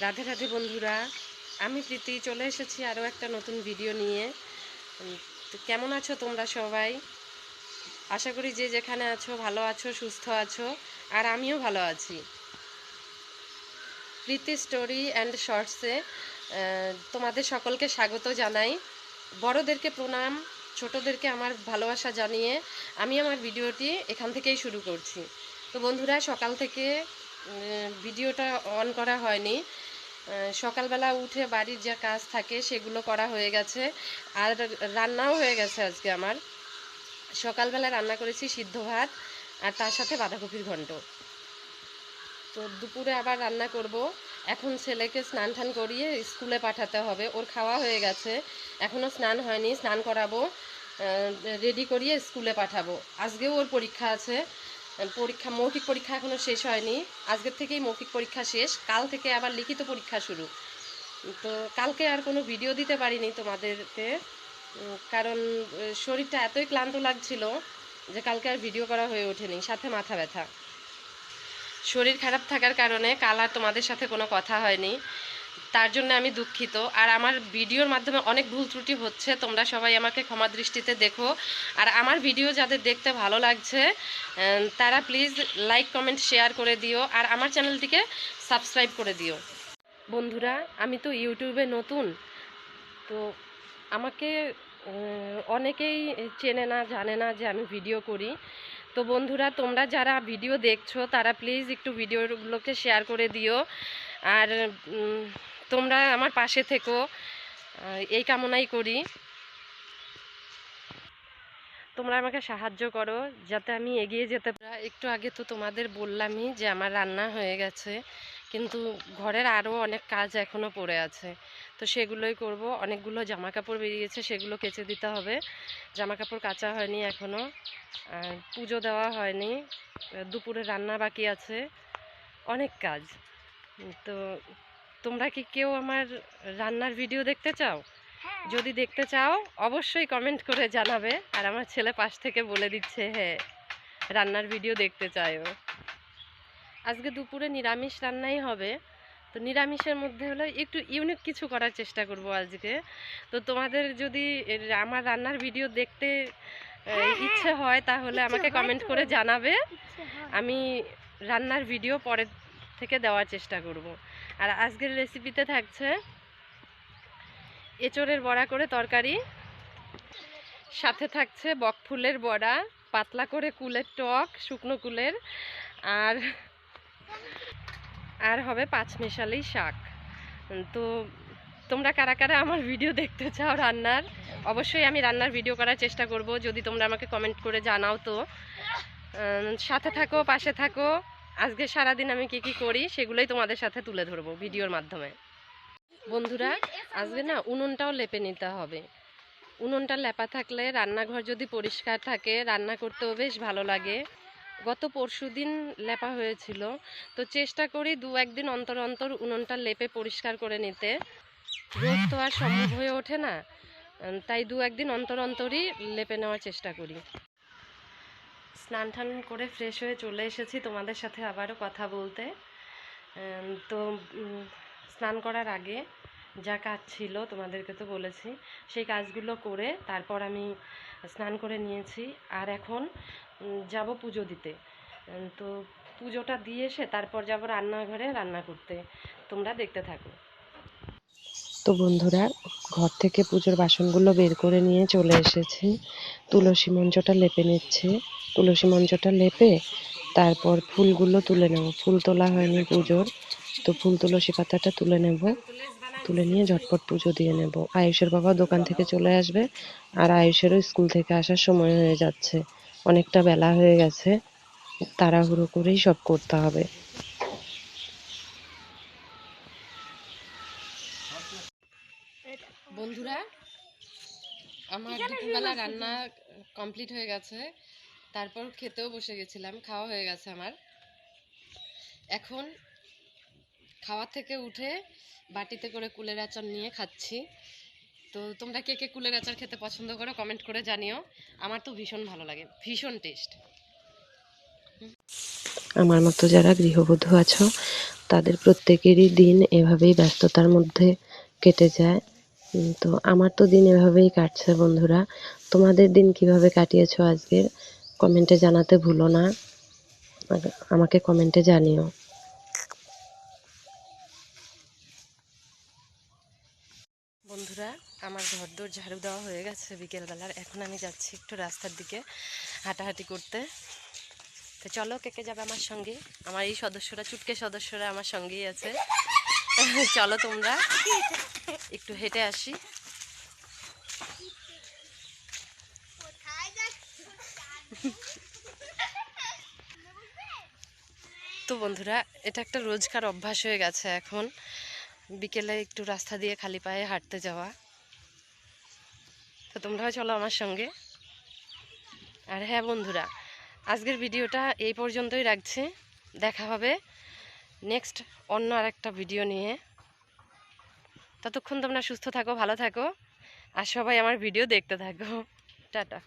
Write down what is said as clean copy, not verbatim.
রাধে রাধে বন্ধুরা, আমি প্রীতি চলে এসেছি আরও একটা নতুন ভিডিও নিয়ে। তো কেমন আছো তোমরা সবাই? আশা করি যে যেখানে আছো ভালো আছো, সুস্থ আছো, আর আমিও ভালো আছি। প্রীতি স্টোরি অ্যান্ড শর্টসে তোমাদের সকলকে স্বাগত জানাই। বড়দেরকে প্রণাম, ছোটদেরকে আমার ভালোবাসা জানিয়ে আমি আমার ভিডিওটি এখান থেকেই শুরু করছি। তো বন্ধুরা, সকাল থেকে ভিডিওটা অন করা হয়নি। সকালবেলা উঠে বাড়ির যা কাজ থাকে সেগুলো করা হয়ে গেছে, আর রান্নাও হয়ে গেছে। আজকে আমার সকালবেলা রান্না করেছি সিদ্ধ ভাত, আর তার সাথে বাঁধাকপির ঘন্ট। তো দুপুরে আবার রান্না করব। এখন ছেলেকে স্নান টান করিয়ে স্কুলে পাঠাতে হবে, ওর খাওয়া হয়ে গেছে, এখনও স্নান হয়নি, স্নান করাবো, রেডি করিয়ে স্কুলে পাঠাবো। আজকেও ওর পরীক্ষা আছে, মৌখিক পরীক্ষা এখনও শেষ হয়নি। আজকের থেকেই মৌখিক পরীক্ষা শেষ, কাল থেকে আবার লিখিত পরীক্ষা শুরু। তো কালকে আর কোনো ভিডিও দিতে পারিনি তোমাদেরকে, কারণ শরীরটা এতই ক্লান্ত লাগছিল যে কালকে আর ভিডিও করা হয়ে ওঠেনি, সাথে মাথা ব্যথা। শরীর খারাপ থাকার কারণে কাল আর তোমাদের সাথে কোনো কথা হয়নি, তার জন্য আমি দুঃখিত। আর আমার ভিডিওর মাধ্যমে অনেক ভুল ত্রুটি হচ্ছে, তোমরা সবাই আমাকে ক্ষমা দৃষ্টিতে দেখো। আর আমার ভিডিও যাদের দেখতে ভালো লাগছে তারা প্লিজ লাইক কমেন্ট শেয়ার করে দিও, আর আমার চ্যানেলটিকে সাবস্ক্রাইব করে দিও। বন্ধুরা, আমি তো ইউটিউবে নতুন, তো আমাকে অনেকেই চেনে না, জানে না যে আমি ভিডিও করি। তো বন্ধুরা, তোমরা যারা ভিডিও দেখছো তারা প্লিজ একটু ভিডিওগুলোকে শেয়ার করে দিও, আর তোমরা আমার পাশে থেকো, এই কামনাই করি। তোমরা আমাকে সাহায্য করো যাতে আমি এগিয়ে যেতে পারি। একটু আগে তো তোমাদের বললামই যে আমার রান্না হয়ে গেছে, কিন্তু ঘরের আরও অনেক কাজ এখনও পড়ে আছে, তো সেগুলোই করব। অনেকগুলো জামা কাপড় বেরিয়েছে, সেগুলো কেচে দিতে হবে। জামা কাপড় কাচা হয়নি এখনও, পুজো দেওয়া হয়নি, দুপুরে রান্না বাকি আছে, অনেক কাজ। তো তোমরা কি কেউ আমার রান্নার ভিডিও দেখতে চাও? যদি দেখতে চাও অবশ্যই কমেন্ট করে জানাবে। আর আমার ছেলে পাশ থেকে বলে দিচ্ছে হ্যাঁ, রান্নার ভিডিও দেখতে চাইও। আজকে দুপুরে নিরামিষ রান্নাই হবে। তো নিরামিষের মধ্যে হলো একটু ইউনিক কিছু করার চেষ্টা করব আজকে। তো তোমাদের যদি আমার রান্নার ভিডিও দেখতে ইচ্ছে হয় তাহলে আমাকে কমেন্ট করে জানাবে, আমি রান্নার ভিডিও পরে থেকে দেওয়ার চেষ্টা করব। আর আজকের রেসিপিতে থাকছে এঁচোড়ের বড়া করে তরকারি, সাথে থাকছে বকফুলের বড়া, পাতলা করে কুলের টক, শুকনো কুলের, আর আর হবে পাঁচমেশালি শাক। তো তোমরা কারা কারা আমার ভিডিও দেখতে চাও রান্নার, অবশ্যই আমি রান্নার ভিডিও করার চেষ্টা করব যদি তোমরা আমাকে কমেন্ট করে জানাও। তো সাথে থাকো, পাশে থাকো। আজকে সারাদিন আমি কি কি করি সেগুলোই তোমাদের সাথে তুলে ধরবো ভিডিওর মাধ্যমে। বন্ধুরা, আজকে না উনুনটাও লেপে নিতে হবে। উনুনটা লেপা থাকলে রান্নাঘর যদি পরিষ্কার থাকে রান্না করতেও বেশ ভালো লাগে। গত পরশুদিন লেপা হয়েছিল, তো চেষ্টা করি দু একদিন অন্তর অন্তর উনুনটা লেপে পরিষ্কার করে নিতে। রোজ তো আর সম্ভব হয়ে ওঠে না, তাই দু একদিন অন্তর অন্তরই লেপে নেওয়ার চেষ্টা করি। স্নান টান করে ফ্রেশ হয়ে চলে এসেছি তোমাদের সাথে আবারও কথা বলতে। তো স্নান করার আগে যা কাজ ছিল তোমাদেরকে তো বলেছি, সেই কাজগুলো করে তারপর আমি স্নান করে নিয়েছি। আর এখন যাব পুজো দিতে। তো পুজোটা দিয়ে এসে তারপর যাব রান্নাঘরে রান্না করতে। তোমরা দেখতে থাকো। তো বন্ধুরা, ঘর থেকে পুজোর বাসনগুলো বের করে নিয়ে চলে এসেছি। তুলসী মঞ্চটা লেপে নিচ্ছে। তুলসী মঞ্চটা লেপে তারপর ফুলগুলো তুলে নেব। ফুল তোলা হয়নি পুজোর, তো ফুল তুলসী পাতাটা তুলে নেব। তুলে নিয়ে ঝটপট পুজো দিয়ে নেব। আয়ুষের বাবা দোকান থেকে চলে আসবে, আর আয়ুষেরও স্কুল থেকে আসার সময় হয়ে যাচ্ছে, অনেকটা বেলা হয়ে গেছে। তাড়াহুড়ো করেই সব করতে হবে। বন্ধুরা, আমার দুপুরবেলা রান্না কমপ্লিট হয়ে গেছে, তারপর খেতেও বসে গেছিলাম, খাওয়া হয়ে গেছে আমার। এখন খাওয়া থেকে উঠে বাটিতে করে কুলের আচার নিয়ে খাচ্ছি। তো তোমরা কে কে কুলের আচার খেতে পছন্দ করো কমেন্ট করে জানিও। আমার তো ভীষণ ভালো লাগে, ভীষণ টেস্ট। আমার মতো যারা গৃহবধূ আছো তাদের প্রত্যেকেরই দিন এভাবেই ব্যস্ততার মধ্যে কেটে যায়। তো আমার তো দিন এভাবেই কাটছে বন্ধুরা। তোমাদের দিন কিভাবে কাটিয়েছো আজকের কমেন্টে জানাতে ভুলো না, আমাকে কমেন্টে জানিও। বন্ধুরা, আমার ঘরদোর ঝাড়ু দেওয়া হয়ে গেছে বিকেলবেলার। এখন আমি যাচ্ছি একটু রাস্তার দিকে হাঁটাহাঁটি করতে। তো চলো, কে কে যাবে আমার সঙ্গে? আমার এই সদস্যরা, চুটকে সদস্যরা আমার সঙ্গেই আছে। চলো তোমরা একটু হেঁটে আসি। তো বন্ধুরা, এটা একটা রোজকার অভ্যাস হয়ে গেছে এখন, বিকেলে একটু রাস্তা দিয়ে খালি পায়ে হাঁটতে যাওয়া। তো তোমরাও চলো আমার সঙ্গে। আর হ্যাঁ বন্ধুরা, আজকের ভিডিওটা এই পর্যন্তই রাখছি। দেখা হবে নেক্সট অন্য আরেকটা ভিডিও নিয়ে। ততক্ষণ তোমরা সুস্থ থাকো, ভালো থাকো, আর সবাই আমার ভিডিও দেখতে থাকো। টাটা।